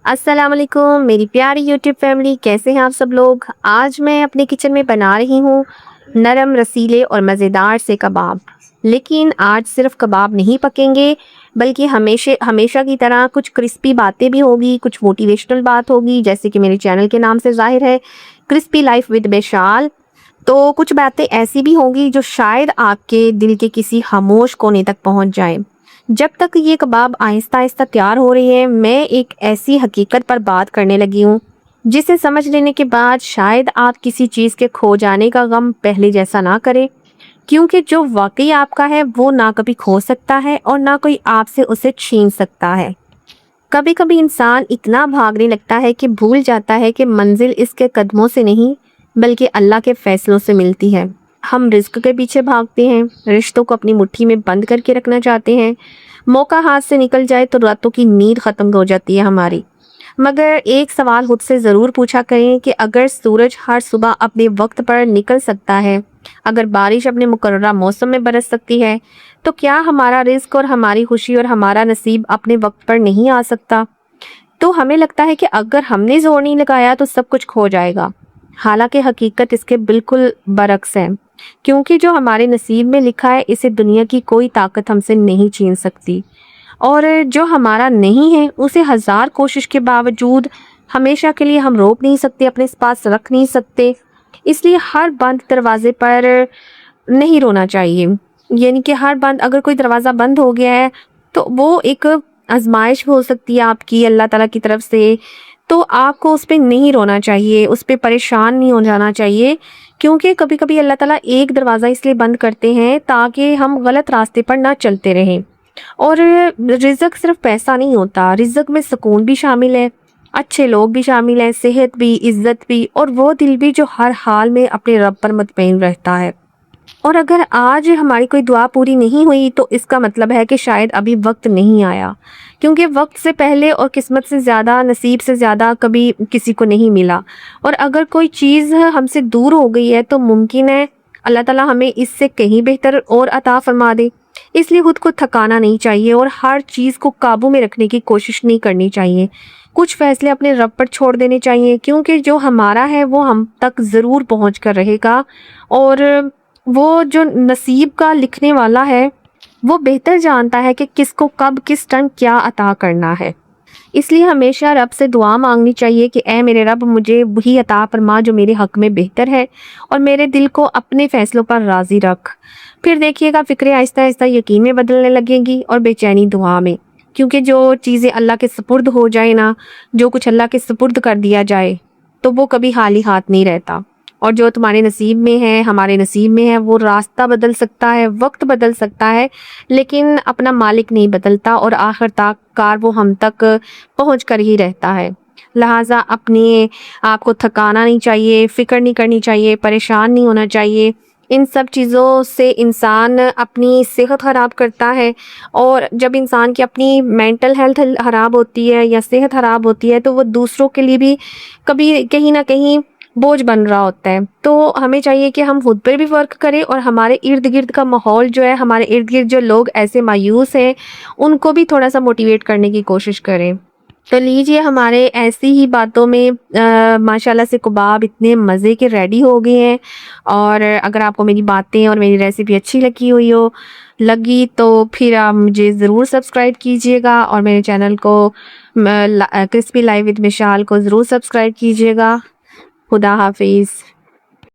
السلام علیکم میری پیاری یوٹیوب فیملی، کیسے ہیں آپ سب لوگ؟ آج میں اپنے کچن میں بنا رہی ہوں نرم رسیلے اور مزیدار سے کباب۔ لیکن آج صرف کباب نہیں پکیں گے، بلکہ ہمیشہ کی طرح کچھ کرسپی باتیں بھی ہوگی، کچھ موٹیویشنل بات ہوگی، جیسے کہ میرے چینل کے نام سے ظاہر ہے، کرسپی لائف ود بشال۔ تو کچھ باتیں ایسی بھی ہوں گی جو شاید آپ کے دل کے کسی خاموش کونے تک پہنچ جائیں۔ جب تک یہ کباب آہستہ آہستہ تیار ہو رہی ہے، میں ایک ایسی حقیقت پر بات کرنے لگی ہوں جسے سمجھ لینے کے بعد شاید آپ کسی چیز کے کھو جانے کا غم پہلے جیسا نہ کریں، کیونکہ جو واقعی آپ کا ہے وہ نہ کبھی کھو سکتا ہے اور نہ کوئی آپ سے اسے چھین سکتا ہے۔ کبھی کبھی انسان اتنا بھاگنے لگتا ہے کہ بھول جاتا ہے کہ منزل اس کے قدموں سے نہیں بلکہ اللہ کے فیصلوں سے ملتی ہے۔ ہم رزق کے پیچھے بھاگتے ہیں، رشتوں کو اپنی مٹھی میں بند کر کے رکھنا چاہتے ہیں، موقع ہاتھ سے نکل جائے تو راتوں کی نیند ختم ہو جاتی ہے ہماری۔ مگر ایک سوال خود سے ضرور پوچھا کریں کہ اگر سورج ہر صبح اپنے وقت پر نکل سکتا ہے، اگر بارش اپنے مقررہ موسم میں برس سکتی ہے، تو کیا ہمارا رزق اور ہماری خوشی اور ہمارا نصیب اپنے وقت پر نہیں آ سکتا؟ تو ہمیں لگتا ہے کہ اگر ہم نے زور نہیں لگایا تو سب کچھ کھو جائے گا، حالانکہ حقیقت اس کے بالکل برعکس ہے، کیونکہ جو ہمارے نصیب میں لکھا ہے اسے دنیا کی کوئی طاقت ہم سے نہیں چھین سکتی، اور جو ہمارا نہیں ہے اسے ہزار کوشش کے باوجود ہمیشہ کے لیے ہم روک نہیں سکتے، اپنے پاس رکھ نہیں سکتے۔ اس لیے ہر بند دروازے پر نہیں رونا چاہیے، یعنی کہ ہر بند، اگر کوئی دروازہ بند ہو گیا ہے تو وہ ایک آزمائش ہو سکتی ہے آپ کی اللہ تعالیٰ کی طرف سے، تو آپ کو اس پہ نہیں رونا چاہیے، اس پہ پریشان نہیں ہو جانا چاہیے، کیونکہ کبھی کبھی اللہ تعالیٰ ایک دروازہ اس لیے بند کرتے ہیں تاکہ ہم غلط راستے پر نہ چلتے رہیں۔ اور رزق صرف پیسہ نہیں ہوتا، رزق میں سکون بھی شامل ہے، اچھے لوگ بھی شامل ہیں، صحت بھی، عزت بھی، اور وہ دل بھی جو ہر حال میں اپنے رب پر مطمئن رہتا ہے۔ اور اگر آج ہماری کوئی دعا پوری نہیں ہوئی تو اس کا مطلب ہے کہ شاید ابھی وقت نہیں آیا، کیونکہ وقت سے پہلے اور قسمت سے زیادہ، نصیب سے زیادہ کبھی کسی کو نہیں ملا۔ اور اگر کوئی چیز ہم سے دور ہو گئی ہے تو ممکن ہے اللہ تعالیٰ ہمیں اس سے کہیں بہتر اور عطا فرما دے۔ اس لیے خود کو تھکانا نہیں چاہیے اور ہر چیز کو قابو میں رکھنے کی کوشش نہیں کرنی چاہیے۔ کچھ فیصلے اپنے رب پر چھوڑ دینے چاہیے، کیونکہ جو ہمارا ہے وہ ہم تک ضرور پہنچ کر رہے گا، اور وہ جو نصیب کا لکھنے والا ہے وہ بہتر جانتا ہے کہ کس کو کب کس ٹائم کیا عطا کرنا ہے۔ اس لیے ہمیشہ رب سے دعا مانگنی چاہیے کہ اے میرے رب، مجھے وہی عطا فرما جو میرے حق میں بہتر ہے، اور میرے دل کو اپنے فیصلوں پر راضی رکھ۔ پھر دیکھیے گا فکریں آہستہ آہستہ یقین میں بدلنے لگیں گی اور بے چینی دعا میں، کیونکہ جو چیزیں اللہ کے سپرد ہو جائے نا، جو کچھ اللہ کے سپرد کر دیا جائے تو وہ کبھی خالی ہاتھ نہیں رہتا۔ اور جو تمہارے نصیب میں ہے، ہمارے نصیب میں ہے، وہ راستہ بدل سکتا ہے، وقت بدل سکتا ہے، لیکن اپنا مالک نہیں بدلتا، اور آخر تک کار وہ ہم تک پہنچ کر ہی رہتا ہے۔ لہٰذا اپنے آپ کو تھکانا نہیں چاہیے، فکر نہیں کرنی چاہیے، پریشان نہیں ہونا چاہیے۔ ان سب چیزوں سے انسان اپنی صحت خراب کرتا ہے، اور جب انسان کی اپنی مینٹل ہیلتھ خراب ہوتی ہے یا صحت خراب ہوتی ہے تو وہ دوسروں کے لیے بھی کبھی کہیں نہ کہیں بوجھ بن رہا ہوتا ہے۔ تو ہمیں چاہیے کہ ہم خود پر بھی ورک کریں، اور ہمارے ارد گرد کا ماحول جو ہے، ہمارے ارد گرد جو لوگ ایسے مایوس ہیں ان کو بھی تھوڑا سا موٹیویٹ کرنے کی کوشش کریں۔ تو لیجیے، ہمارے ایسی ہی باتوں میں ماشاءاللہ سے کباب اتنے مزے کے ریڈی ہو گئے ہیں، اور اگر آپ کو میری باتیں اور میری ریسیپی اچھی لگی تو پھر آپ مجھے ضرور سبسکرائب کیجیے گا، اور میرے چینل کو کرسپی لائف وتھ مشال کو ضرور سبسکرائب کیجیے گا۔ خدا حافظ۔